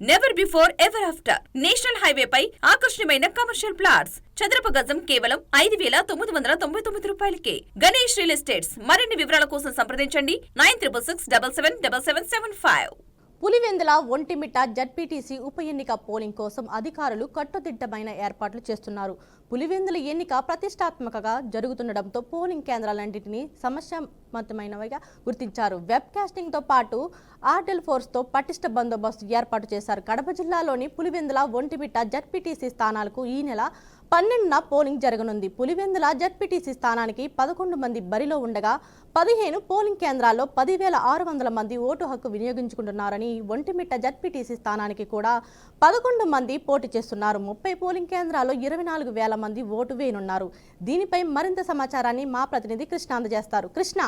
Never before ever after national highway పై ఆకర్షణీయమైన commercial plots చదరపు గజం కేవలం 5,999 రూపాయలకే. Ganesh real estates. మరిన్ని వివరాల కోసం సంప్రదించండి 9366777775. పులివెందుల ఒంటిమిట్ట జడ్పీటీసీ ఉప ఎన్నిక పోలింగ్ కోసం అధికారులు కట్టుదిట్టమైన ఏర్పాట్లు చేస్తున్నారు. పులివెందుల ఎన్నిక ప్రతిష్టాత్మకంగా జరుగుతుండటంతో పోలింగ్ కేంద్రాలన్నింటినీ సమస్యాత్మకమైనవిగా గుర్తించారు. వెబ్ కాస్టింగ్తో పాటు ఆర్డెల్ ఫోర్స్తో పటిష్ట బందోబస్తు ఏర్పాటు చేశారు. కడప జిల్లాలోని పులివెందుల ఒంటిమిట్ట జడ్పీటీసీ స్థానాలకు ఈ నెల 12న పోలింగ్ జరగనుంది. పులివెందుల జడ్పీటీసీ స్థానానికి 11 మంది బరిలో ఉండగా 15 పోలింగ్ కేంద్రాల్లో 10,600 మంది ఓటు హక్కు వినియోగించుకుంటున్నారని, ఒంటిమిట్ట జడ్పీటీసీ స్థానానికి కూడా 11 మంది పోటీ చేస్తున్నారు. 30 పోలింగ్ కేంద్రాల్లో 24,000 మంది ఓటు వేయనున్నారు. దీనిపై మరింత సమాచారాన్ని మా ప్రతినిధి కృష్ణ అందజేస్తారు. కృష్ణ,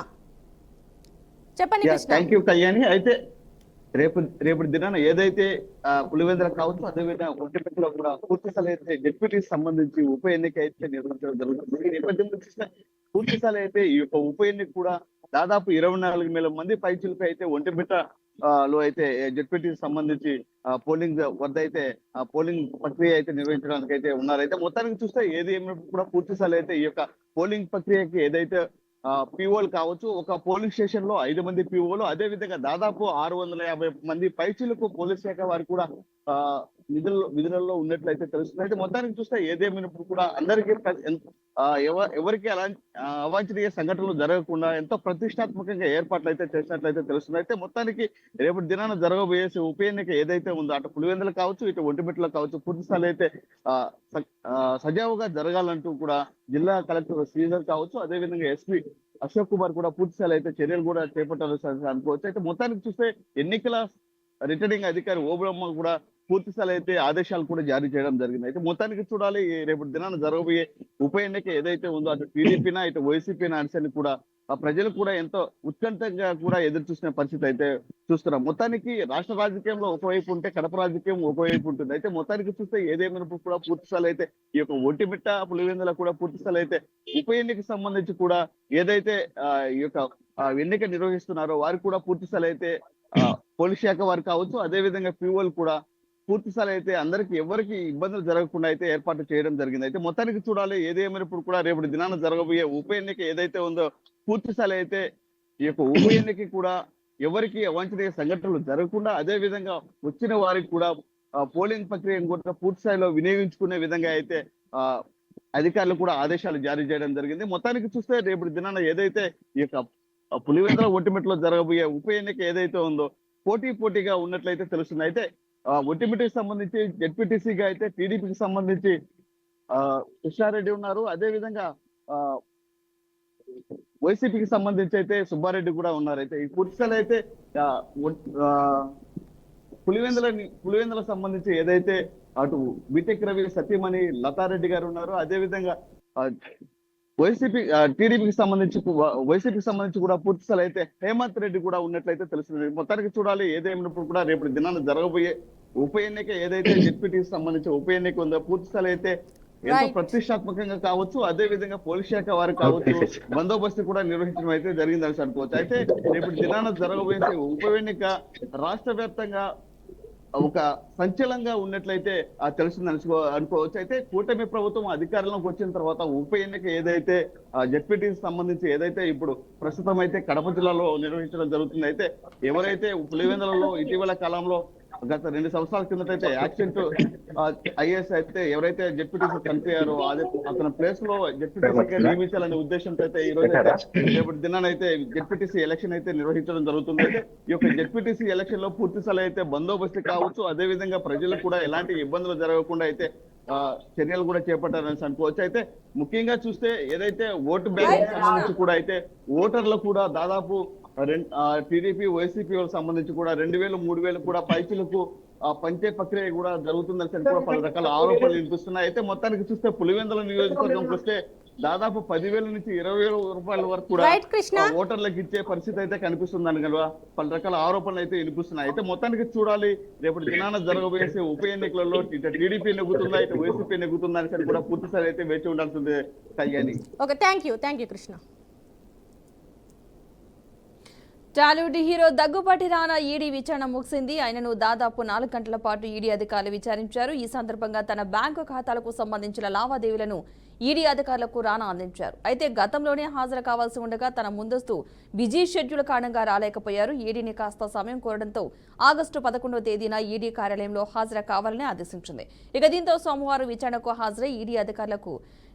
చెప్పండి. Thank you Kalyani. అయితే రేపు దినాన ఏదైతే పులివెందుల కావచ్చు, అదేవిధంగా ఒంటిమిట్టలో కూడా పూర్తి స్థాయి అయితే డిప్యూటీకి సంబంధించి ఉప ఎన్నిక అయితే నిర్వహించడం జరుగుతుంది. ఈ నేపథ్యంలో చూసిన పూర్తి స్థాయి అయితే ఈ యొక్క ఉప ఎన్నిక కూడా దాదాపు 24,000 మంది పైచులపై అయితే ఒంటిమిట్ట లో అయితే జడ్పీటీకి సంబంధించి పోలింగ్ వద్ద అయితే పోలింగ్ ప్రక్రియ అయితే నిర్వహించడానికి అయితే ఉన్నారైతే మొత్తానికి చూస్తే ఏది ఏమైనా కూడా పూర్తి స్థాయి అయితే ఈ యొక్క పోలింగ్ ప్రక్రియకి ఏదైతే పిఓలు కావచ్చు, ఒక పోలింగ్ స్టేషన్ లో 5 మంది పిఓలు, అదే విధంగా దాదాపు 650 మంది పైచీలకు పోలీస్ శాఖ వారు కూడా విధులలో ఉన్నట్లయితే తెలుస్తుంది. అయితే మొత్తానికి చూస్తే ఏదేమైనప్పుడు కూడా అందరికీ ఎవరికి అవాంఛనీయ సంఘటనలు జరగకుండా ఎంతో ప్రతిష్టాత్మకంగా ఏర్పాట్లు అయితే చేసినట్లయితే తెలుస్తుంది. అయితే మొత్తానికి రేపటి దినాన జరగబోయే ఉప ఎన్నిక ఏదైతే ఉందో అటు పులివెందులు కావచ్చు, ఇటు ఒంటిమిట్టలో కావచ్చు, పూర్తి స్థాయి అయితే సజావుగా జరగాలంటూ కూడా జిల్లా కలెక్టర్ శ్రీధర్ కావచ్చు, అదేవిధంగా ఎస్పీ అశోక్ కుమార్ కూడా పూర్తి స్థాయి అయితే చర్యలు కూడా చేపట్టాలని అనుకోవచ్చు. అయితే మొత్తానికి చూస్తే ఎన్నికల రిటర్నింగ్ అధికారి ఓబ్రహ్మ కూడా పూర్తి స్థాయి అయితే ఆదేశాలు కూడా జారీ చేయడం జరిగింది. అయితే మొత్తానికి చూడాలి రేపటి దినాన జరగబోయే ఉప ఎన్నిక ఏదైతే ఉందో అటు టీడీపీనా ఇటు వైసీపీనా అని కూడా ప్రజలు కూడా ఎంతో ఉత్కంఠంగా కూడా ఎదురు చూసిన పరిస్థితి అయితే చూస్తున్నాం. మొత్తానికి రాష్ట్ర రాజకీయంలో ఒకవైపు ఉంటే కడప రాజకీయం ఒకవైపు ఉంటుంది. అయితే మొత్తానికి చూస్తే ఏదేమైనప్పుడు కూడా పూర్తి స్థాయి అయితే ఈ యొక్క ఒంటిమిట్ట పులివెందుల కూడా పూర్తి స్థాయి అయితే ఉప ఎన్నికకి సంబంధించి కూడా ఏదైతే ఈ యొక్క ఎన్నిక నిర్వహిస్తున్నారో వారు కూడా పూర్తి స్థాయి అయితే పోలీస్ శాఖ వారు కావచ్చు, అదే విధంగా పిఓలు కూడా పూర్తి స్థాయి అయితే అందరికి ఎవరికి ఇబ్బందులు జరగకుండా అయితే ఏర్పాటు చేయడం జరిగింది. అయితే మొత్తానికి చూడాలి ఏదేమైనప్పుడు కూడా రేపటి దినాన జరగబోయే ఉప ఎన్నిక ఏదైతే ఉందో పూర్తి స్థాయి అయితే ఈ యొక్క ఉప ఎన్నిక కూడా ఎవరికి అవాంఛనీయ సంఘటనలు జరగకుండా, అదే విధంగా వచ్చిన వారికి కూడా పోలింగ్ ప్రక్రియను కూడా పూర్తి స్థాయిలో వినియోగించుకునే విధంగా అయితే అధికారులు కూడా ఆదేశాలు జారీ చేయడం జరిగింది. మొత్తానికి చూస్తే రేపటి దినాన ఏదైతే ఈ యొక్క పులివెందుల ఒంటిమిట్టలో జరగబోయే ఉప ఎన్నిక ఏదైతే ఉందో పోటీగా ఉన్నట్లయితే తెలుస్తుంది. అయితే ఒంటిమిట్టకి సంబంధించి జెడ్పీటీసీగా అయితే టీడీపీకి సంబంధించి కృష్ణారెడ్డి ఉన్నారు, అదే విధంగా వైసీపీకి సంబంధించి అయితే సుబ్బారెడ్డి కూడా ఉన్నారు. అయితే ఈ పూర్తిస్థాయి అయితే పులివెందుల సంబంధించి ఏదైతే అటు బీటెక్ రవి సత్యమణి లతారెడ్డి గారు ఉన్నారు, అదే విధంగా టీడీపీకి సంబంధించి కూడా పూర్తి స్థాయి అయితే హేమంత్ రెడ్డి కూడా ఉన్నట్లయితే తెలుస్తుంది. మొత్తానికి చూడాలి ఏదేమైనప్పుడు కూడా రేపటి దినాన జరగబోయే ఉప ఎన్నిక ఏదైతే జెడ్పీటీకి సంబంధించి ఉప ఎన్నిక ఉందో పూర్తి స్థాయి అయితే ఎంతో ప్రతిష్టాత్మకంగా కావచ్చు, అదే విధంగా పోలీస్ శాఖ వారు కావచ్చు బందోబస్తు కూడా నిర్వహించడం అయితే జరిగిందని అనుకోవచ్చు. అయితే రేపటి దినాన జరగబోయే ఉప ఎన్నిక రాష్ట్ర వ్యాప్తంగా ఒక సంచలనంగా ఉన్నట్లయితే తెలుస్తుంది అనుకోవచ్చు. అయితే కూటమి ప్రభుత్వం అధికారంలోకి వచ్చిన తర్వాత ఉప ఎన్నిక ఏదైతే జెడ్పీటీకి సంబంధించి ఏదైతే ఇప్పుడు ప్రస్తుతం అయితే కడప జిల్లాలో నిర్వహించడం జరుగుతుంది. అయితే ఎవరైతే పులివెందులలో ఇటీవల కాలంలో గత 2 సంవత్సరాల కిందటైతే యాక్సిడెంట్ ఐఏఎస్ అయితే ఎవరైతే జెడ్పీటీసీ చనిపోయారో అతని ప్లేస్ లో జెడ్పీటీసీ నియమించాలనే ఉద్దేశంతో అయితే ఈ రోజు రేపటి దినానైతే జెడ్పీటీసీ ఎలక్షన్ అయితే నిర్వహించడం జరుగుతుంది. అయితే ఈ యొక్క జెడ్పీటీసీ ఎలక్షన్ లో పూర్తి స్థాయి అయితే బందోబస్తు కావచ్చు, అదే విధంగా ప్రజలకు కూడా ఎలాంటి ఇబ్బందులు జరగకుండా అయితే చర్యలు కూడా చేపట్టారని అనుకోవచ్చు. అయితే ముఖ్యంగా చూస్తే ఏదైతే ఓటు బ్యాంక్ సంబంధించి కూడా అయితే ఓటర్లు కూడా దాదాపు టీడీపీ వైసీపీ సంబంధించి కూడా 2,000 3,000 కూడా పైసలకు పంచే ప్రక్రియ కూడా జరుగుతుందని కూడా పలు రకాల ఆరోపణలు వినిపిస్తున్నాయి. అయితే మొత్తానికి చూస్తే పులివెందుల నియోజకవర్గంకి వస్తే దాదాపు 10,000 నుంచి 20,000 రూపాయల వరకు కూడా ఓటర్లకు ఇచ్చే పరిస్థితి అయితే కనిపిస్తుందని కదా పలు రకాల ఆరోపణలు అయితే వినిపిస్తున్నాయి. అయితే మొత్తానికి చూడాలి రేపటి దినాన జరగబోయే ఉప ఎన్నికలలో ఇటు టీడీపీ నెగ్గుతుందా ఇటు వైసీపీ నెగ్గుతుందా అని కూడా పూర్తిసారి అయితే వేచి ఉండాల్సిందే Kalyani. Thank you Krishna. Tollywood hero Daggubati Rana ED విచారణ ముగిసింది. ఆయనను దాదాపు 4 గంటల పాటు ఈడీ అధికారులు విచారించారు. ఈ సందర్భంగా తన బ్యాంకు ఖాతాలకు సంబంధించిన లావాదేవీలను ఈడీ అధికారులకు రానా అందించారు. అయితే గతంలోనే హాజరు కావాల్సి ఉండగా తన ముందస్తు బిజీ షెడ్యూల్ కారణంగా రాలేకపోయారు. ఈడీని కాస్త సమయం కోరడంతో ఆగస్టు 11వ తేదీన ఈడీ కార్యాలయంలో హాజరు కావాలని ఆదేశించింది. ఇక దీంతో సోమవారం విచారణకు హాజరై ఈడీ అధికారులకు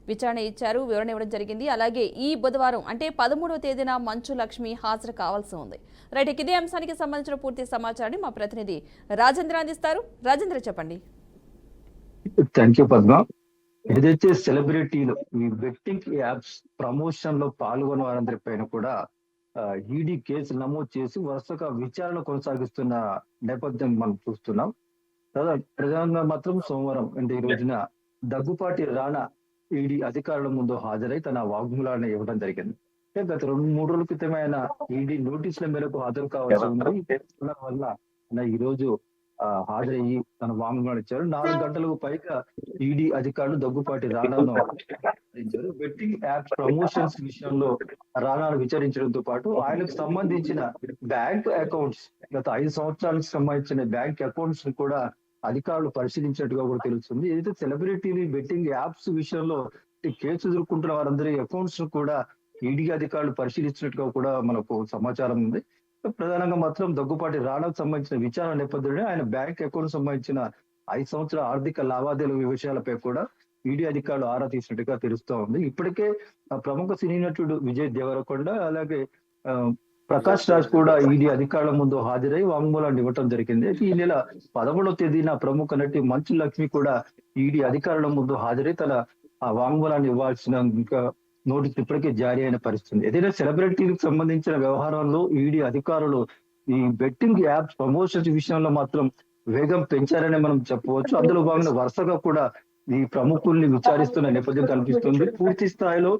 వివరణ ఇవ్వడం జరిగింది. అలాగే ఈ బుధవారం అంటే 13వ తేదీన మంచు లక్ష్మి హాజరు కావాల్సి ఉంది. రైట్, ఇదే అంశానికి సంబంధించిన పూర్తి సమాచారాన్ని మా ప్రతినిధి రాజేంద్ర అందిస్తారు. రాజేంద్ర, చెప్పండి. Thank you Padma. ఏదైతే సెలబ్రిటీలు ఈ బెట్టింగ్ యాప్స్ ప్రమోషన్ లో పాల్గొన్న వారందరి పైన కూడా ఈడీ కేసులు నమోదు చేసి వరుసగా విచారణ కొనసాగిస్తున్న నేపథ్యం మనం చూస్తున్నాం. ప్రధానంగా మాత్రం సోమవారం అంటే ఈ రోజున దగ్గుపాటి రానా ఈడీ అధికారుల ముందు హాజరై తన వాగ్మూలాన్ని ఇవ్వడం జరిగింది. గత 2-3 రోజుల క్రితమే ఆయన ఈడీ నోటీసుల మేరకు హాజరు కావాల్సి ఉంది. వల్ల ఈ రోజు హాజరయ్యి తన వాంగ్మూలాన్ని ఇచ్చారు. 4 గంటలకు పైగా ఈడీ అధికారులు దగ్గుపాటి రానాను విచారించారు. బెట్టింగ్ యాప్ ప్రమోషన్స్ విషయంలో రానాను విచారించడంతో పాటు ఆయనకు సంబంధించిన బ్యాంక్ అకౌంట్స్, గత 5 సంవత్సరాలకు సంబంధించిన బ్యాంక్ అకౌంట్స్ ని కూడా అధికారులు పరిశీలించినట్టుగా కూడా తెలుస్తుంది. ఏదైతే సెలబ్రిటీలు బెట్టింగ్ యాప్స్ విషయంలో కేసు ఎదుర్కొంటున్న వారందరి అకౌంట్స్ ను కూడా ఈడీ అధికారులు పరిశీలించినట్టుగా కూడా మనకు సమాచారం ఉంది. ప్రధానంగా మాత్రం దగ్గుపాటి రానాకు సంబంధించిన విచారణ నేపథ్యంలో ఆయన బ్యాంక్ అకౌంట్ సంబంధించిన 5 సంవత్సరాల ఆర్థిక లావాదేవీల విషయాలపై కూడా ఈడీ అధికారులు ఆరా తీసినట్టుగా తెలుస్తూ ఉంది. ఇప్పటికే ప్రముఖ సినీ నటుడు విజయ్ దేవరకొండ అలాగే ప్రకాష్ రాజ్ కూడా ఈడీ అధికారుల ముందు హాజరై వాంగ్మూలాన్ని ఇవ్వటం జరిగింది. ఈ నెల 11వ తేదీన ప్రముఖ నటి మంచు లక్ష్మి కూడా ఈడీ అధికారుల ముందు హాజరై తన వాంగ్మూలాన్ని ఇవ్వాల్సిన ఇంకా నోటీస్ ఇప్పటికే జారీ అయిన పరిస్థితి. ఏదైనా సెలబ్రిటీలకు సంబంధించిన వ్యవహారంలో ఈడీ అధికారులు ఈ బెట్టింగ్ యాప్స్ ప్రమోషన్స్ విషయంలో మాత్రం వేగం పెంచారని మనం చెప్పవచ్చు. అందులో భాగంగా వరుసగా కూడా ఈ ప్రముఖుల్ని విచారిస్తున్న నేపథ్యం కనిపిస్తుంది. పూర్తి స్థాయిలో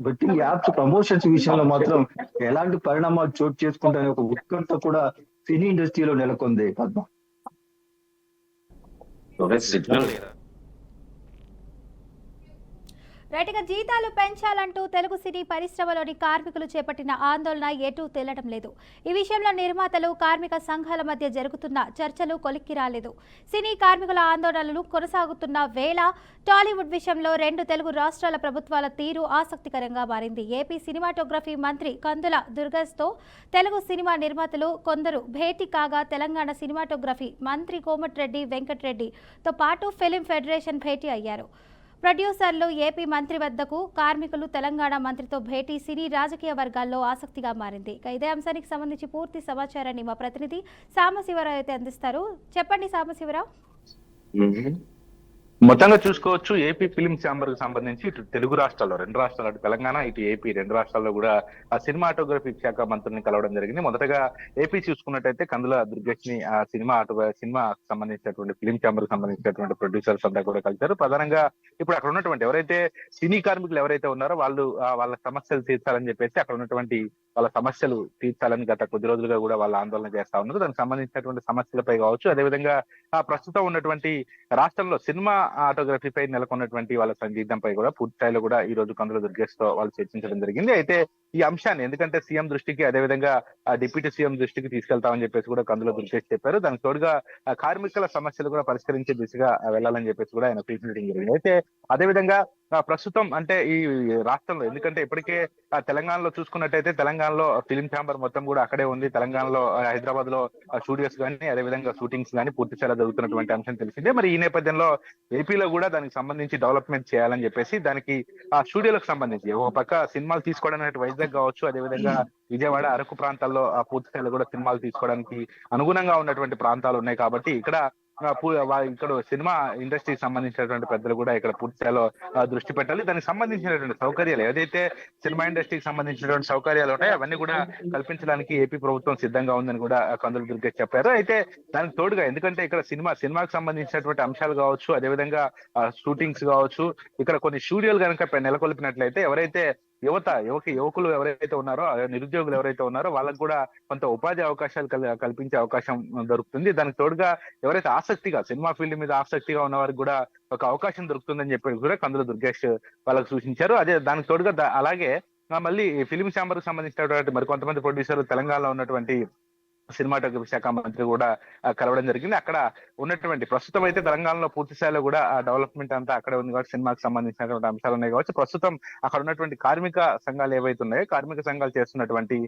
బెట్టింగ్ యాప్స్ ప్రమోషన్స్ విషయంలో మాత్రం ఎలాంటి పరిణామాలు చోటు చేసుకుంటాయనే ఒక ఉత్కంఠ కూడా సినీ ఇండస్ట్రీలో నెలకొంది. పద్మ, రైట్గా జీతాలు పెంచాలంటూ తెలుగు సినీ పరిశ్రమలోని కార్మికులు చేపట్టిన ఆందోళన ఎటూ తేలడం లేదు. ఈ విషయంలో నిర్మాతలు, కార్మిక సంఘాల మధ్య జరుగుతున్న చర్చలు కొలిక్కి రాలేదు. సినీ కార్మికుల ఆందోళనలు కొనసాగుతున్న వేళ టాలీవుడ్ విషయంలో 2 తెలుగు రాష్ట్రాల ప్రభుత్వాల తీరు ఆసక్తికరంగా మారింది. ఏపీ సినిమాటోగ్రఫీ మంత్రి కందుల దుర్గేష్తో తెలుగు సినిమా నిర్మాతలు కొందరు భేటీ కాగా, తెలంగాణ సినిమాటోగ్రఫీ మంత్రి కోమటిరెడ్డి వెంకటరెడ్డితో పాటు ఫిలిం ఫెడరేషన్ భేటీ అయ్యారు. ప్రొడ్యూసర్లు ఏపీ మంత్రి వద్దకు, కార్మికులు తెలంగాణ మంత్రితో భేటీ సినీ రాజకీయ వర్గాల్లో ఆసక్తిగా మారింది. ఇదే అంశానికి సంబంధించి పూర్తి సమాచారాన్ని మా ప్రతినిధి సాంబశివరావు అయితే అందిస్తారు. చెప్పండి సాంబశివరావు. మొత్తంగా చూసుకోవచ్చు, ఏపీ ఫిలిం ఛాంబర్ కు సంబంధించి ఇటు తెలుగు రాష్ట్రాల్లో 2 రాష్ట్రాలు, అటు తెలంగాణ ఇటు ఏపీ 2 రాష్ట్రాల్లో కూడా ఆ సినిమాటోగ్రఫీ శాఖ మంత్రుల్ని కలవడం జరిగింది. మొదటగా ఏపీ చూసుకున్నట్టయితే కందుల దుర్గేష్ ని ఆ సినిమా సంబంధించినటువంటి ఫిలిం ఛాంబర్ కు సంబంధించినటువంటి ప్రొడ్యూసర్స్ అంతా కూడా కలిశారు. ప్రధానంగా ఇప్పుడు అక్కడ ఉన్నటువంటి ఎవరైతే సినీ కార్మికులు ఎవరైతే ఉన్నారో వాళ్ళు వాళ్ళ సమస్యలు తీర్చాలని చెప్పేసి అక్కడ ఉన్నటువంటి వాళ్ళ సమస్యలు తీర్చాలని గత కొద్ది రోజులుగా కూడా వాళ్ళ ఆందోళన చేస్తా ఉన్నారు. దానికి సంబంధించినటువంటి సమస్యలపై కావచ్చు, అదేవిధంగా ప్రస్తుతం ఉన్నటువంటి రాష్ట్రంలో సినిమా ఆటోగ్రఫీపై నెలకొన్నటువంటి వాళ్ళ సందిగ్ధంపై కూడా పూర్తి స్థాయిలో కూడా ఈ రోజు కందుల దుర్గేష్ తో వాళ్ళు చర్చించడం జరిగింది. అయితే ఈ అంశాన్ని ఎందుకంటే సీఎం దృష్టికి, అదేవిధంగా డిప్యూటీ సీఎం దృష్టికి తీసుకెళ్తామని చెప్పేసి కూడా కందుల దుర్గేష్ చెప్పారు. దానికి తోడుగా కార్మికుల సమస్యలు కూడా పరిష్కరించే దిశగా వెళ్ళాలని చెప్పేసి కూడా ఆయన పిలుపునివ్వడం జరిగింది. అయితే అదేవిధంగా ప్రస్తుతం అంటే ఈ రాష్ట్రంలో, ఎందుకంటే ఇప్పటికే తెలంగాణలో చూసుకున్నట్టయితే తెలంగాణలో ఫిలిం ఛాంబర్ మొత్తం కూడా అక్కడే ఉంది. తెలంగాణలో హైదరాబాద్ లో స్టూడియోస్ కానీ అదేవిధంగా షూటింగ్స్ కానీ పూర్తి స్థాయిలో జరుగుతున్నటువంటి అంశం తెలిసిందే. మరి ఈ నేపథ్యంలో ఏపీలో కూడా దానికి సంబంధించి డెవలప్మెంట్ చేయాలని చెప్పేసి దానికి ఆ స్టూడియోలకు సంబంధించి ఒక పక్క సినిమాలు తీసుకోవడానికి వైజాగ్ కావచ్చు, అదేవిధంగా విజయవాడ, అరకు ప్రాంతాల్లో పూర్తి స్థాయిలో కూడా సినిమాలు తీసుకోవడానికి అనుగుణంగా ఉన్నటువంటి ప్రాంతాలు ఉన్నాయి. కాబట్టి ఇక్కడ సినిమా ఇండస్ట్రీకి సంబంధించినటువంటి పెద్దలు కూడా ఇక్కడ పూర్తి స్థాయిలో దృష్టి పెట్టాలి. దానికి సంబంధించినటువంటి సౌకర్యాలు ఏదైతే సినిమా ఇండస్ట్రీకి సంబంధించినటువంటి సౌకర్యాలు ఉంటాయో అవన్నీ కూడా కల్పించడానికి ఏపీ ప్రభుత్వం సిద్ధంగా ఉందని కూడా కందుల దుర్గేష్ చెప్పారు. అయితే దానికి తోడుగా ఎందుకంటే ఇక్కడ సినిమాకి సంబంధించినటువంటి అంశాలు కావచ్చు, అదేవిధంగా షూటింగ్స్ కావచ్చు, ఇక్కడ కొన్ని స్టూడియోలు కనుక నెలకొల్పినట్లయితే ఎవరైతే యువకులు ఎవరైతే ఉన్నారో, నిరుద్యోగులు ఎవరైతే ఉన్నారో వాళ్ళకు కూడా కొంత ఉపాధి అవకాశాలు కల్పించే అవకాశం దొరుకుతుంది. దానికి తోడుగా ఎవరైతే సినిమా ఫీల్డ్ మీద ఆసక్తిగా ఉన్న వారికి కూడా ఒక అవకాశం దొరుకుతుందని చెప్పి కూడా కందుల దుర్గేష్ వాళ్ళకు సూచించారు. అదే దానికి తోడుగా అలాగే మళ్ళీ ఫిలిం ఛాంబర్ కి సంబంధించినటువంటి మరికొంతమంది ప్రొడ్యూసర్లు తెలంగాణలో ఉన్నటువంటి సినిమాటోగ్రఫీ శాఖ మంత్రి కూడా కలవడం జరిగింది. అక్కడ ఉన్నటువంటి ప్రస్తుతం అయితే తెలంగాణలో పూర్తి స్థాయిలో కూడా డెవలప్మెంట్ అంతా అక్కడే ఉంది కాబట్టి సినిమాకి సంబంధించినటువంటి అంశాలు ఉన్నాయి కాబట్టి ప్రస్తుతం అక్కడ ఉన్నటువంటి కార్మిక సంఘాలు ఏవైతే ఉన్నాయో కార్మిక సంఘాలు చేస్తున్నటువంటి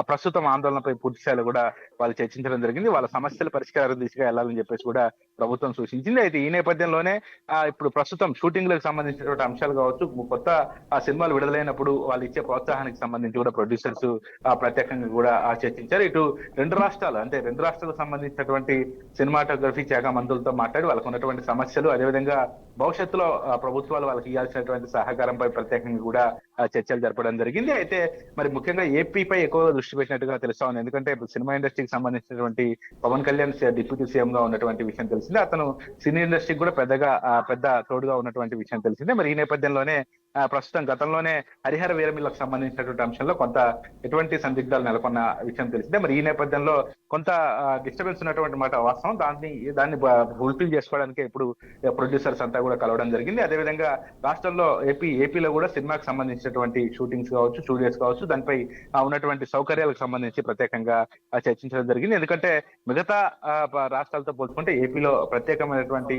ప్రస్తుతం ఆందోళనపై పూర్తి స్థాయిలో కూడా వాళ్ళు చర్చించడం జరిగింది. వాళ్ళ సమస్యల పరిష్కారం దిశగా వెళ్ళాలని చెప్పేసి కూడా ప్రభుత్వం సూచించింది. అయితే ఈ నేపథ్యంలోనే ఇప్పుడు ప్రస్తుతం షూటింగ్లకు సంబంధించినటువంటి అంశాలు కావచ్చు, కొత్త సినిమాలు విడుదలైనప్పుడు వాళ్ళు ఇచ్చే ప్రోత్సాహానికి సంబంధించి కూడా ప్రొడ్యూసర్స్ ప్రత్యేకంగా కూడా చర్చించారు. ఇటు రెండు రాష్ట్రాలకు సంబంధించినటువంటి సినిమాటోగ్రఫీ శాఖ మంత్రులతో మాట్లాడి వాళ్ళకు ఉన్నటువంటి సమస్యలు, అదేవిధంగా భవిష్యత్తులో ప్రభుత్వాలు వాళ్ళకి ఇవ్వాల్సినటువంటి సహకారంపై ప్రత్యేకంగా కూడా చర్చలు జరపడం జరిగింది. అయితే మరి ముఖ్యంగా ఏపీపై ఎక్కువగా దృష్టి పెట్టినట్టుగా తెలుస్తా ఉంది. ఎందుకంటే సినిమా ఇండస్ట్రీకి సంబంధించినటువంటి పవన్ కళ్యాణ్ డిప్యూటీ సీఎం గా ఉన్నటువంటి విషయం తెలిసిందే. అతను సినీ ఇండస్ట్రీకి కూడా పెద్ద తోడుగా ఉన్నటువంటి విషయం తెలిసిందే. మరి ఈ నేపథ్యంలోనే ప్రస్తుతం గతంలోనే హరిహర వీరమిల్లకు సంబంధించినటువంటి అంశంలో కొంత ఎటువంటి సందిగ్ధాలు నెలకొన్న విషయం తెలిసిందే. మరి ఈ నేపథ్యంలో కొంత డిస్టర్బెన్స్ ఉన్నటువంటి మాట వాస్తవం. దాన్ని ఫుల్ఫిల్ చేసుకోవడానికి ఇప్పుడు ప్రొడ్యూసర్స్ అంతా కూడా కలవడం జరిగింది. అదేవిధంగా రాష్ట్రంలో ఏపీలో కూడా సినిమాకి సంబంధించినటువంటి షూటింగ్స్ కావచ్చు, స్టూడియోస్ కావచ్చు, దానిపై ఉన్నటువంటి సౌకర్యాలకు సంబంధించి ప్రత్యేకంగా చర్చించడం జరిగింది. ఎందుకంటే మిగతా రాష్ట్రాలతో పోల్చుకుంటే ఏపీలో ప్రత్యేకమైనటువంటి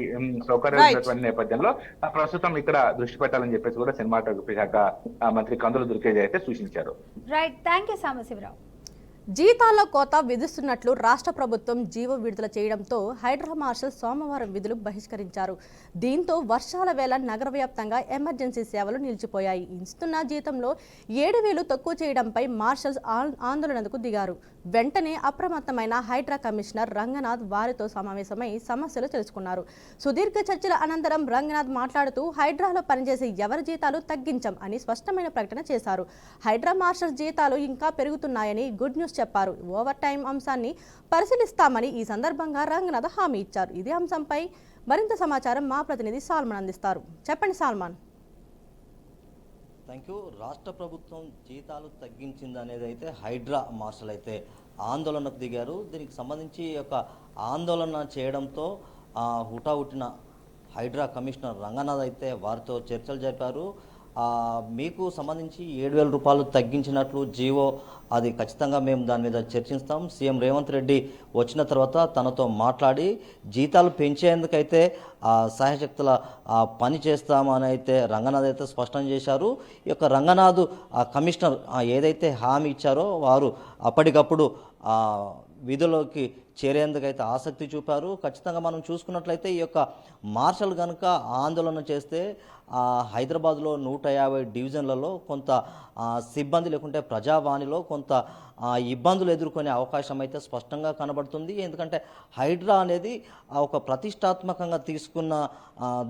సౌకర్యాలు ఉన్నటువంటి నేపథ్యంలో ప్రస్తుతం ఇక్కడ దృష్టి పెట్టాలని చెప్పేసి కూడా సినిమాటోగ్రఫీ శాఖ మంత్రి కందుల దుర్గేష్ అయితే సూచించారు. Right, thank you Sambasivarao. జీతాల కోత విధిస్తున్నట్లు రాష్ట్ర ప్రభుత్వం జీవో విడుదల చేయడంతో హైడ్రా మార్షల్ సోమవారం విధులు బహిష్కరించారు. దీంతో వర్షాల వేళ నగర వ్యాప్తంగా ఎమర్జెన్సీ సేవలు నిలిచిపోయాయి. ఇస్తున్న జీతంలో 7,000 తక్కువ చేయడంపై మార్షల్స్ ఆందోళనకు దిగారు. వెంటనే అప్రమత్తమైన హైడ్రా కమిషనర్ రంగనాథ్ వారితో సమావేశమై సమస్యలు తెలుసుకున్నారు. సుదీర్ఘ చర్చల అనంతరం రంగనాథ్ మాట్లాడుతూ హైడ్రాలో పనిచేసే ఎవరి జీతాలు తగ్గించం అని స్పష్టమైన ప్రకటన చేశారు. హైడ్రా మార్షల్స్ జీతాలు ఇంకా పెరుగుతున్నాయని గుడ్ న్యూస్ చెప్పారు. ఓవర్ టైం అంశాన్ని పరిశీలిస్తామని ఈ సందర్భంగా రంగనాథ్ హామీ ఇచ్చారు. ఇదే అంశంపై మరింత సమాచారం మా ప్రతినిధి సాల్మాన్ అందిస్తారు. చెప్పండి సాల్మాన్. Thank you. రాష్ట్ర ప్రభుత్వం జీతాలు తగ్గించింది అనేది అయితే హైడ్రా మార్షల్ అయితే ఆందోళనకు దిగారు. దీనికి సంబంధించి యొక్క ఆందోళన చేయడంతో హుటాహుటిన హైడ్రా కమిషనర్ రంగనాథ్ అయితే వారితో చర్చలు జరిపారు. మీకు సంబంధించి 7,000 రూపాయలు తగ్గించినట్లు జీవో అది ఖచ్చితంగా మేము దాని మీద చర్చిస్తాం. సీఎం రేవంత్ రెడ్డి వచ్చిన తర్వాత తనతో మాట్లాడి జీతాలు పెంచేందుకైతే సహాయశక్తుల పని చేస్తామని అయితే రంగనాథ్ అయితే స్పష్టం చేశారు. ఈ యొక్క రంగనాథ్ కమిషనర్ ఏదైతే హామీ ఇచ్చారో వారు అప్పటికప్పుడు విధుల్లోకి చేరేందుకైతే ఆసక్తి చూపారు. ఖచ్చితంగా మనం చూసుకున్నట్లయితే ఈ యొక్క మార్షల్ కనుక ఆందోళన చేస్తే హైదరాబాద్లో 150 డివిజన్లలో కొంత సిబ్బంది లేకుంటే ప్రజావాణిలో కొంత ఇబ్బందులు ఎదుర్కొనే అవకాశం అయితే స్పష్టంగా కనబడుతుంది. ఎందుకంటే హైడ్రా అనేది ఒక ప్రతిష్టాత్మకంగా తీసుకున్న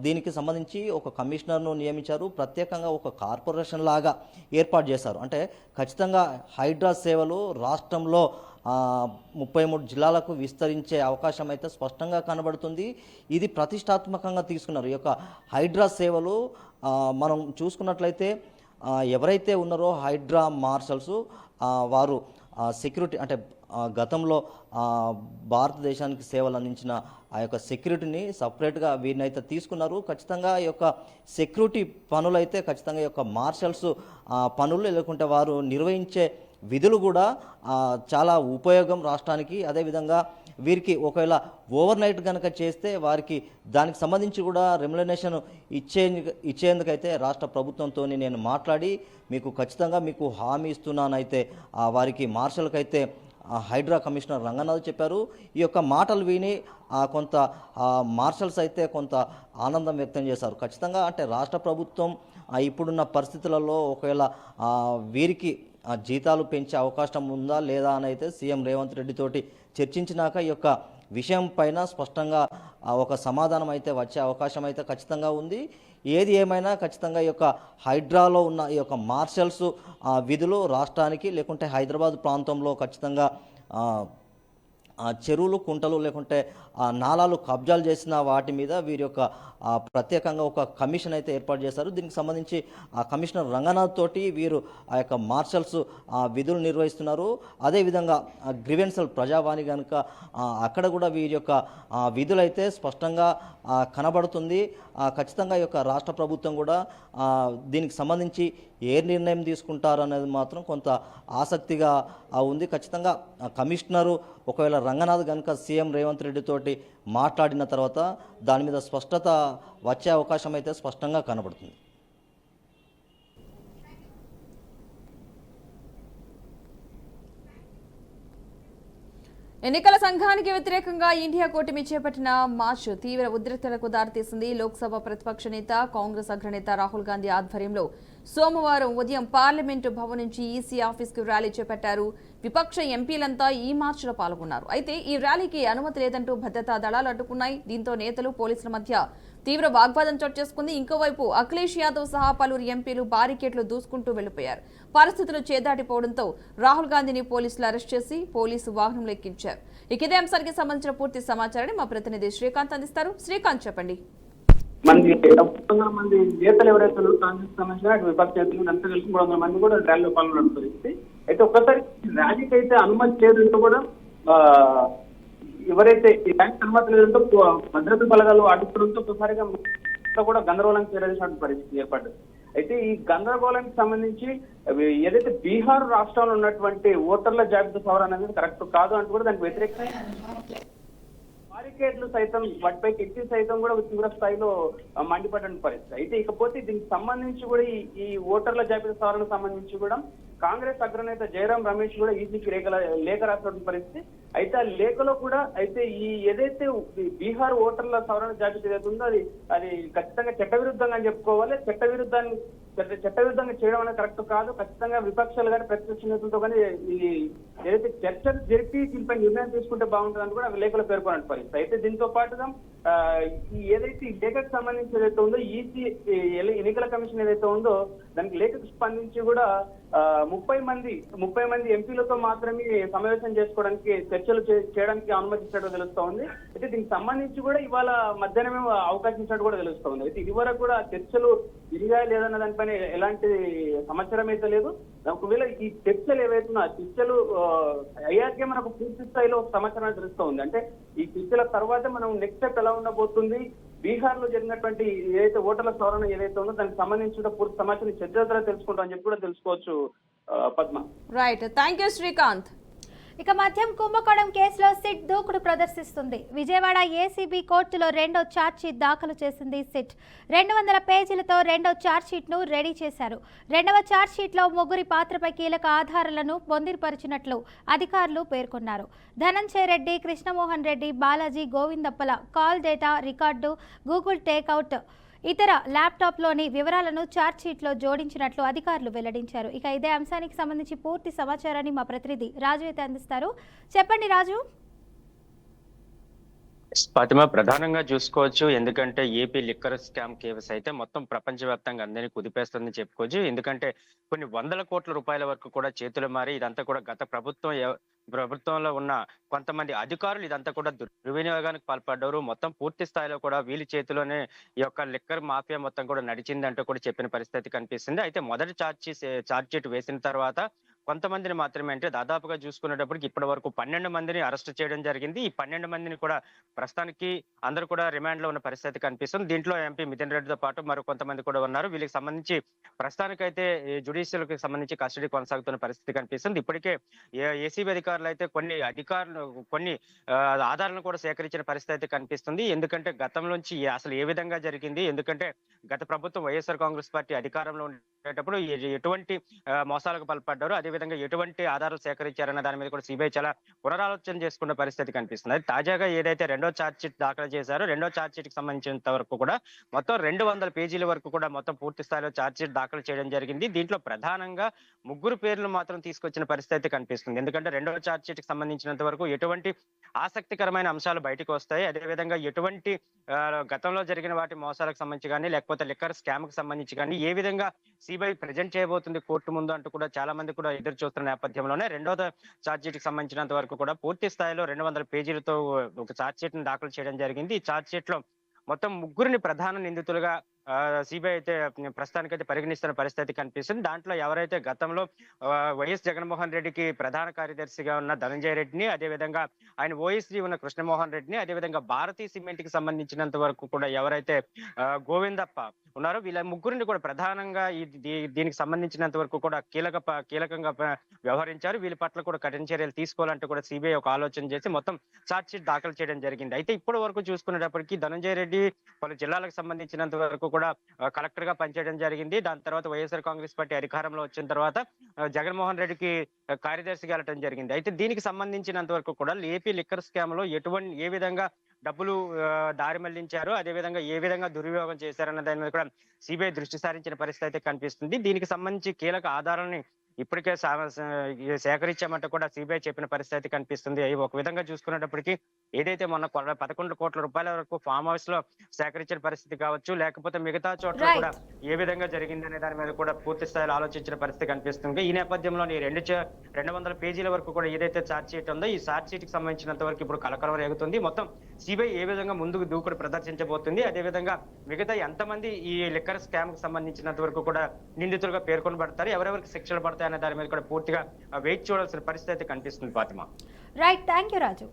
దీనికి సంబంధించి ఒక కమిషనర్ను నియమించారు. ప్రత్యేకంగా ఒక కార్పొరేషన్ లాగా ఏర్పాటు చేశారు. అంటే ఖచ్చితంగా హైడ్రా సేవలు రాష్ట్రంలో 33 జిల్లాలకు విస్తరించే అవకాశం అయితే స్పష్టంగా కనబడుతుంది. ఇది ప్రతిష్టాత్మకంగా తీసుకున్నారు. ఈ యొక్క హైడ్రా సేవలు మనం చూసుకున్నట్లయితే ఎవరైతే ఉన్నారో హైడ్రా మార్షల్స్ వారు సెక్యూరిటీ అంటే గతంలో భారతదేశానికి సేవలు అందించిన ఆ యొక్క సెక్యూరిటీని సపరేట్గా వీరిని అయితే తీసుకున్నారు. ఖచ్చితంగా ఈ యొక్క సెక్యూరిటీ పనులు అయితే ఖచ్చితంగా ఈ యొక్క మార్షల్స్ పనులు లేకుంటే వారు నిర్వహించే విధులు కూడా చాలా ఉపయోగం రాష్ట్రానికి. అదేవిధంగా వీరికి ఒకవేళ ఓవర్ నైట్ కనుక చేస్తే వారికి దానికి సంబంధించి కూడా రెమ్యునరేషన్ ఇచ్చేందుకైతే రాష్ట్ర ప్రభుత్వంతో నేను మాట్లాడి మీకు ఖచ్చితంగా మీకు హామీ ఇస్తున్నానైతే వారికి మార్షల్కి అయితే హైడ్రా కమిషనర్ రంగనాథ్ చెప్పారు. ఈ యొక్క మాటలు విని కొంత మార్షల్స్ అయితే కొంత ఆనందం వ్యక్తం చేశారు. ఖచ్చితంగా అంటే రాష్ట్ర ప్రభుత్వం ఇప్పుడున్న పరిస్థితులలో ఒకవేళ వీరికి జీతాలు పెంచే అవకాశం ఉందా లేదా అని అయితే సీఎం రేవంత్ రెడ్డి తోటి చర్చించినాక ఈ యొక్క విషయం పైన స్పష్టంగా ఒక సమాధానం అయితే వచ్చే అవకాశం అయితే ఖచ్చితంగా ఉంది. ఏది ఏమైనా ఖచ్చితంగా ఈ యొక్క హైడ్రాలో ఉన్న ఈ యొక్క మార్షల్స్ విధులు రాష్ట్రానికి లేకుంటే హైదరాబాద్ ప్రాంతంలో ఖచ్చితంగా చెరువులు కుంటలు లేకుంటే నాలాలు కబ్జాలు చేసిన వాటి మీద వీరి యొక్క ప్రత్యేకంగా ఒక కమిషన్ అయితే ఏర్పాటు చేశారు. దీనికి సంబంధించి కమిషనర్ రంగనాథ్ తోటి వీరు ఆ యొక్క మార్షల్స్ విధులు నిర్వహిస్తున్నారు. అదేవిధంగా గ్రీవెన్సల్ ప్రజావాణి కనుక అక్కడ కూడా వీరి యొక్క విధులు అయితే స్పష్టంగా కనబడుతుంది. ఖచ్చితంగా ఈ యొక్క రాష్ట్ర ప్రభుత్వం కూడా దీనికి సంబంధించి ఏ నిర్ణయం తీసుకుంటారు అనేది మాత్రం కొంత ఆసక్తిగా ఉంది. ఖచ్చితంగా కమిషనరు ఒకవేళ రంగనాథ్ కనుక సీఎం రేవంత్ రెడ్డి తోటి మాట్లాడిన తర్వాత దాని మీద స్పష్టత వచ్చే అవకాశం అయితే స్పష్టంగా కనబడుతుంది. ఎన్నికల సంఘానికి వ్యతిరేకంగా ఇండియా కూటమి చేపట్టిన మార్చ్ తీవ్ర ఉద్రిక్తతలకు దారితీసింది. లోక్సభ ప్రతిపక్ష నేత కాంగ్రెస్ అగ్రనేత రాహుల్ గాంధీ ఆధ్వర్యంలో సోమవారం ఉదయం పార్లమెంటు భవన్ నుంచి ఈసీ ఆఫీస్కు ర్యాలీ చేపట్టారు. విపక్ష ఎంపీలంతా ఈ మార్చిలో పాల్గొన్నారు. అయితే ఈ ర్యాలీకి అనుమతి లేదంటూ భద్రతా దళాలు అడ్డుకున్నాయి. దీంతో నేతలు పోలీసుల మధ్య తీవ్ర వాగ్వాదం చోటు చేసుకుంది. ఇంకోవైపు అఖిలేష్ యాదవ్ సహా పలువురు ఎంపీలు బారికేడ్లు దూసుకుంటూ వెళ్లిపోయారు. పరిస్థితులు చేదాటిపోవడంతో రాహుల్ గాంధీని పోలీసులు అరెస్ట్ చేసి పోలీసు వాహనంలో ఎక్కించారు. ఇదే అంశానికి సంబంధించిన పూర్తి సమాచారాన్ని మా ప్రతినిధి శ్రీకాంత్ అందిస్తారు. శ్రీకాంత్, చెప్పండి. మనకి 300 మంది నేతలు ఎవరైతే కాంగ్రెస్ సంబంధించిన విపక్ష నేతలు అంతా కలిసి 300 మంది కూడా ర్యాలీలో పాల్గొనడం పరిస్థితి. అయితే ఒక్కసారి ర్యాలీకి అయితే అనుమతి లేదంటూ కూడా ఎవరైతే ఈ ర్యాలీకి అనుమతి లేదంటూ భద్రతా బలగాలు అడ్డుకోవడంతో ఒక్కసారిగా కూడా గందరగోళానికి చేరేసినటువంటి పరిస్థితి ఏర్పడ్డది. అయితే ఈ గందరగోళానికి సంబంధించి ఏదైతే బీహార్ రాష్ట్రంలో ఉన్నటువంటి ఓటర్ల జాబితా సవరణ అనేది కరెక్ట్ కాదు అంటూ కూడా దానికి వ్యతిరేకంగా బారికేడ్లు సైతం వాటిపై ఎక్కి సైతం కూడా తీవ్ర స్థాయిలో మండిపడిన పరిస్థితి. అయితే ఇకపోతే దీనికి సంబంధించి కూడా ఈ ఓటర్ల జాబితా సవరణ సంబంధించి కూడా కాంగ్రెస్ అగ్రనేత జయరాం రమేష్ కూడా ఈసీకి లేఖ రాసినటువంటి పరిస్థితి. అయితే ఆ లేఖలో కూడా అయితే ఏదైతే బీహార్ ఓటర్ల సవరణ జాబితా ఏదైతే ఉందో అది ఖచ్చితంగా చట్టవిరుద్ధంగా అని చెప్పుకోవాలి. చట్టవిరుద్ధంగా చేయడం అనేది కరెక్ట్ కాదు. ఖచ్చితంగా విపక్షాలు కానీ ప్రతిపక్ష నేతలతో కానీ ఏదైతే చర్చలు జరిపి దీనిపై నిర్ణయం తీసుకుంటే బాగుంటుందని కూడా లేఖలో పేర్కొన్న పరిస్థితి. అయితే దీంతో పాటుగా ఏదైతే ఈ లేఖకు సంబంధించి ఏదైతే ఉందో ఈసీ ఎన్నికల కమిషన్ ఏదైతే ఉందో దానికి లేఖకు స్పందించి కూడా 30 మంది ఎంపీలతో మాత్రమే సమావేశం చేసుకోవడానికి చర్చలు చేయడానికి అనుమతించడం తెలుస్తా ఉంది. అయితే దీనికి సంబంధించి కూడా ఇవాళ మధ్యాహ్నమే అవకాశం ఇచ్చినట్టు కూడా తెలుస్తా ఉంది. అయితే ఇది వరకు కూడా చర్చలు విరిగా లేదన్న దానిపైన ఎలాంటి సమాచారం అయితే లేదు. ఒకవేళ ఈ చర్చలు ఏవైతున్నా చర్చలు అయ్యాకే మనకు పూర్తి స్థాయిలో సమాచారం తెలుస్తూ ఉంది. అంటే ఈ చర్చల తర్వాత మనం నెక్స్ట్ స్టెప్ ఎలా ఉండబోతుంది, బీహార్ లో జరిగినటువంటి ఏదైతే ఓటర్ల సవరణ ఏదైతే ఉందో దానికి సంబంధించిన పూర్తి సమాచారం చర్చల ద్వారా తెలుసుకుంటాం అని చెప్పి కూడా తెలుసుకోవచ్చు. Padma, right, thank you Srikanth. ఇక మద్యం కుంభకోణం కేసులో సిట్ దూకుడు ప్రదర్శిస్తుంది. విజయవాడ ఏసీబీ కోర్టులో రెండో ఛార్జ్షీట్ దాఖలు చేసింది సిట్. 200 పేజీలతో రెండో ఛార్జ్షీట్ను రెడీ చేశారు. రెండవ ఛార్జ్షీట్లో ముగ్గురి పాత్రపై కీలక ఆధారాలను పొందిపరిచినట్లు అధికారులు పేర్కొన్నారు. ధనంజయ రెడ్డి, కృష్ణమోహన్ రెడ్డి, బాలాజీ, గోవిందప్పల call data record, Google takeout, ఇతర ల్యాప్టాప్లోని వివరాలను ఛార్జ్షీట్లో జోడించినట్లు అధికారులు వెల్లడించారు. ఇక ఇదే అంశానికి సంబంధించి పూర్తి సమాచారాన్ని మా ప్రతినిధి రాజు అయితే అందిస్తారు. చెప్పండి రాజు. ఫాతిమా, ప్రధానంగా చూసుకోవచ్చు. ఎందుకంటే ఏపీ లిక్కర్ స్కామ్ కేసు అయితే మొత్తం ప్రపంచవ్యాప్తంగా అందరినీ కుదిపేస్తుందని చెప్పుకోవచ్చు. ఎందుకంటే కొన్ని 100 కోట్ల రూపాయల వరకు కూడా చేతులు మారి ఇదంతా కూడా గత ప్రభుత్వంలో ఉన్న కొంతమంది అధికారులు ఇదంతా కూడా దుర్వినియోగానికి పాల్పడ్డారు. మొత్తం పూర్తి స్థాయిలో కూడా వీళ్ళ చేతిలోనే ఈ యొక్క లిక్కర్ మాఫియా మొత్తం కూడా నడిచిందంటూ కూడా చెప్పిన పరిస్థితి కనిపిస్తుంది. అయితే మొదటి ఛార్జ్షీట్ వేసిన తర్వాత కొంతమందిని మాత్రమే, అంటే దాదాపుగా చూసుకునేటప్పటికి ఇప్పటి వరకు 12 మందిని అరెస్ట్ చేయడం జరిగింది. ఈ 12 మందిని కూడా ప్రస్తుతానికి అందరూ కూడా రిమాండ్ లో ఉన్న పరిస్థితి కనిపిస్తుంది. దీంట్లో ఎంపీ మిథున్ రెడ్డితో పాటు మరో కొంతమంది కూడా ఉన్నారు. వీళ్ళకి సంబంధించి ప్రస్తుతానికైతే జ్యుడిషియల్ కి సంబంధించి కస్టడీ కొనసాగుతున్న పరిస్థితి కనిపిస్తుంది. ఇప్పటికే ఏసీబీ అధికారులు అయితే కొన్ని ఆధారాలను కూడా సేకరించిన పరిస్థితి కనిపిస్తుంది. ఎందుకంటే గతంలోంచి అసలు ఏ విధంగా జరిగింది, ఎందుకంటే గత ప్రభుత్వం వైఎస్ఆర్ కాంగ్రెస్ పార్టీ అధికారంలో ఉండేటప్పుడు ఎటువంటి మోసాలకు పాల్పడ్డారు, అదేవిధంగా ఎటువంటి ఆధారాలు సేకరించారన్న దాని మీద కూడా సిబిఐ చాలా పునరాలోచన చేసుకున్న పరిస్థితి కనిపిస్తుంది. తాజాగా ఏదైతే రెండో ఛార్జ్షీట్ దాఖలు చేశారో రెండో ఛార్జ్షీట్ కి సంబంధించినంత వరకు కూడా మొత్తం 200 పేజీల వరకు కూడా మొత్తం పూర్తి స్థాయిలో ఛార్జ్షీట్ దాఖలు చేయడం జరిగింది. దీంట్లో ప్రధానంగా ముగ్గురు పేర్లు మాత్రం తీసుకొచ్చిన పరిస్థితి కనిపిస్తుంది. ఎందుకంటే రెండో ఛార్జ్షీట్ కి సంబంధించినంత వరకు ఎటువంటి ఆసక్తికరమైన అంశాలు బయటకు వస్తాయి, అదేవిధంగా ఎటువంటి గతంలో జరిగిన వాటి మోసాలకు సంబంధించి కానీ లేకపోతే లిక్కర్ స్కామ్ కి సంబంధించి కానీ ఏ విధంగా సిబిఐ ప్రజెంట్ చేయబోతుంది కోర్టు ముందు అంటూ కూడా చాలా మంది కూడా ఎదురు చూస్తున్న నేపథ్యంలోనే రెండో ఛార్జ్షీట్ కి సంబంధించినంత వరకు కూడా పూర్తి స్థాయిలో 200 పేజీలతో ఒక ఛార్జ్షీట్ ని దాఖలు చేయడం జరిగింది. ఈ ఛార్జ్షీట్ లో మొత్తం ముగ్గురిని ప్రధాన నిందితులుగా సిబిఐ అయితే ప్రస్తుతానికైతే పరిగణిస్తున్న పరిస్థితి కనిపిస్తుంది. దాంట్లో ఎవరైతే గతంలో వైఎస్ జగన్మోహన్ రెడ్డికి ప్రధాన కార్యదర్శిగా ఉన్న ధనంజయ రెడ్డిని, అదేవిధంగా ఆయన ఓఎస్డీ ఉన్న కృష్ణమోహన్ రెడ్డిని, అదేవిధంగా భారతీయ సిమెంట్ కి సంబంధించినంత వరకు కూడా ఎవరైతే గోవిందప్ప ఉన్నారో వీళ్ళ ముగ్గురిని కూడా ప్రధానంగా దీనికి సంబంధించినంత వరకు కూడా కీలకంగా వ్యవహరించారు. వీళ్ళ పట్ల కూడా కఠిన చర్యలు తీసుకోవాలంటూ కూడా సిబిఐ ఒక ఆలోచన చేసి మొత్తం ఛార్జ్ షీట్ దాఖలు చేయడం జరిగింది. అయితే ఇప్పటి వరకు చూసుకునేటప్పటికీ ధనంజయ రెడ్డి పలు జిల్లాలకు సంబంధించినంత వరకు కూడా కలెక్టర్ గా పనిచేయడం జరిగింది. దాని తర్వాత వైఎస్ఆర్ కాంగ్రెస్ పార్టీ అధికారంలో వచ్చిన తర్వాత జగన్మోహన్ రెడ్డికి కార్యదర్శిగా వెళ్ళడం జరిగింది. అయితే దీనికి సంబంధించినంత వరకు కూడా ఏపీ లిక్కర్ స్కామ్ లో ఏ విధంగా డబ్బులు దారి మళ్లించారు, అదేవిధంగా ఏ విధంగా దుర్వినియోగం చేశారన్న దాని మీద కూడా సిబిఐ దృష్టి సారించిన పరిస్థితి అయితే కనిపిస్తుంది. దీనికి సంబంధించి కీలక ఆధారాలని ఇప్పటికే సేకరించామంటే కూడా సిబిఐ చెప్పిన పరిస్థితి కనిపిస్తుంది. ఒక విధంగా చూసుకునేటప్పటికీ ఏదైతే మొన్న 11 కోట్ల రూపాయల వరకు ఫామ్ హౌస్ లో సేకరించిన పరిస్థితి కావచ్చు, లేకపోతే మిగతా చోట్ల కూడా ఏ విధంగా జరిగింది అనే దాని మీద కూడా పూర్తి స్థాయిలో ఆలోచించిన పరిస్థితి కనిపిస్తుంది. ఈ నేపథ్యంలో 200 పేజీల వరకు కూడా ఏదైతే ఛార్జ్ షీట్ ఉందో ఈ ఛార్జ్ షీట్ కి సంబంధించినంత వరకు ఇప్పుడు కలకలం రేగుతుంది. మొత్తం సిబిఐ ఏ విధంగా ముందుకు దూకుడు ప్రదర్శించబోతుంది, అదేవిధంగా మిగతా ఎంతమంది ఈ లిక్కర్ స్కామ్ కు సంబంధించినంత వరకు కూడా నిందితులుగా పేర్కొనబడతారు, ఎవరెవరికి శిక్షలు పడతాయి అనే దాని మీద కూడా పూర్తిగా వెయిట్ చూడాల్సిన పరిస్థితి కనిపిస్తుంది. Fatima. Right, thank you Raju.